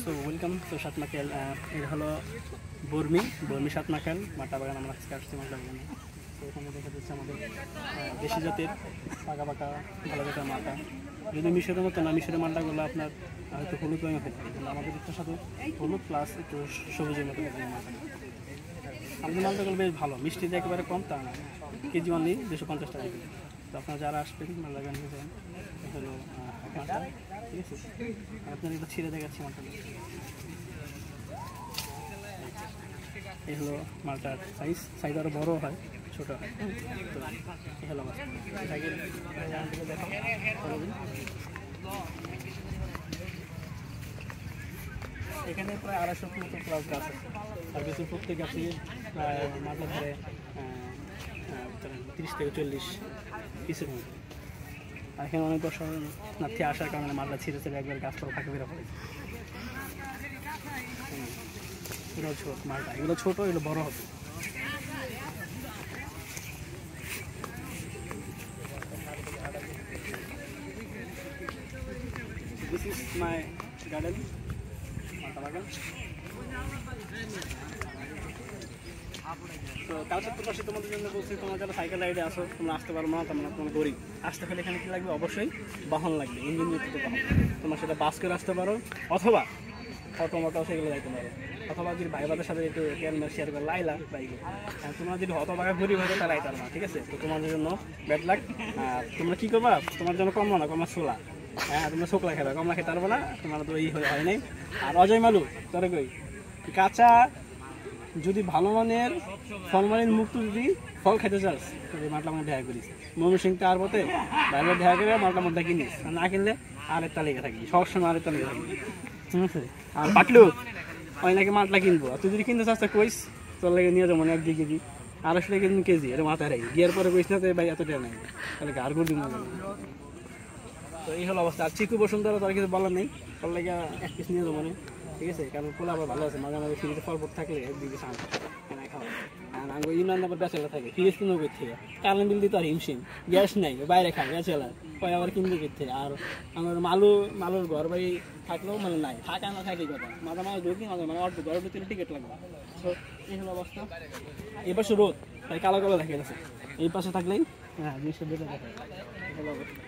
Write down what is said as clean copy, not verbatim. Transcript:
So welcome to সাতমাকেল। এটা হলো বর্মি সাতমাকেল মাটা বাগান। আমরা আজকে আসছি মাটা বাগানে। তো এখানে দেখা যাচ্ছে আমাদের দেশি জাতের পাকা পাকা ভালো জাতের মাটা। যদি মিশরের মতো না, মিশরের মালটাগুলো আপনার হয়তো হলুদ রঙের হতে পারে, কিন্তু আমাদের একটু সাথে হলুদ প্লাস একটু সবুজের মতো মালটা। আমাদের মালটাগুলো বেশ ভালো, মিষ্টিতে একেবারে কম তা না, কেজি অনলি 250 টাকা কেজি। তো আপনারা যারা আসবেন মাল বাগান নিয়ে হলো মালটা, ঠিক আছে। আপনার এটা ছিঁড়ে দেখাচ্ছি মালটা। এই হলো মালটার সাইজ আরও বড়ো হয়, ছোটো হয়। তো এই হলো এখানে প্রায় 250 মতো প্লাস গাছ আছে। তার ভিতরে প্রত্যেক গাছে প্রায় মালটা ধরে 30 থেকে 40 পিসের মতো। আর এখানে অনেক দর্শনার্থী আসার কারণে মালটা ছিঁড়ে ছিঁড়ে একবার গাছপালা ফাঁকা বেরো পড়ে। এগুলো ছোট মালটা, এগুলো ছোটো, এগুলো বড়ো হবে। This is my garden, মালটা বাগান। তো কালচার প্রবাসী তোমাদের জন্য বলছি, তোমরা যারা সাইকেল রাইডে আসো তোমরা আসতে পারো না, তোমরা তোমার গরিব। আসতে হলে এখানে কী লাগবে? অবশ্যই বাহন লাগবে, ইঞ্জিন যুক্ত বাহন। তোমরা সেটা বাস করে আসতে পারো, অথবা অটোমোটো সেগুলো যাইতে পারো, অথবা যদি ভাইবাদের সাথে একটু হেলমেট শেয়ার করে লাইলা বাইকে। তোমরা যদি হতবাগা গরিব হয়ে তাহলে আইতে পারো না, ঠিক আছে। তো তোমাদের জন্য ব্যাড লাক। তোমরা কী করবা? তোমার জন্য কমলা না, কমলা ছোলা। হ্যাঁ, তোমরা শুকলা খেবা, কমলা খেতে পারবো না, তোমার তো এই হয় নাই। আর অজয় মালু তোরে কই, কাঁচা যদি ভালো মানের ফলমালিন মুক্ত যদি ফল খেতে চাস তাহলে মালটা আমার দেখা করিস। ময়মনসিংহ তার পথে বাইরে দেখা করে মালটা মধ্যে কিনিস, না কিনলে আরেকটা লেগে থাকি, সবসময় আরেকটা লেগে থাকি, ঠিক আছে। আর পাটলু ওই নাকি মালটা কিনবো, তুই যদি কিনতে চাস কইস, তোর লেগে নিয়ে যাবো 1-2 কেজি, 250 টাকা কেজি। এটা মাথায় রাখি, গিয়ার পরে কইস না তো ভাই এত টাকা নেই, তাহলে গার করে দিব। তো এই হলো অবস্থা। আর চিকু বসুন্ধরা তার কিছু বলার নেই, তোর লেগে 1 পিস নিয়ে যাবো, ঠিক আছে। কারণ পোলা আবার ভালো আছে, মাঝে মাঝে ফ্রিজে ফল পর থাকলে একদিকে সান খাওয়া। আর আঙ্গ ইউনান আবার বেচেলা থাকে, ফ্রিজ কিনবো কই থেকে? কারেন্ট বিল দিতে আর হিমশিম, গ্যাস নেই, বাইরে খায় বেচেলা, কয় আবার কিনবো কই থেকে? আর আমার মালুর ঘর বাড়ি থাকলেও মানে নাই, থাকা না থাকি কথা, মাঝে মাঝে ঢুকি, মাঝে মানে অল্প ঘরের ভিতরে টিকিট লাগবে। তো এই হলো অবস্থা। এই পাশে রোদ, তাই কালো কালো দেখা গেছে, এই পাশে থাকলেই হ্যাঁ জিনিসটা বেড়ে দেখা। এই হলো অবস্থা।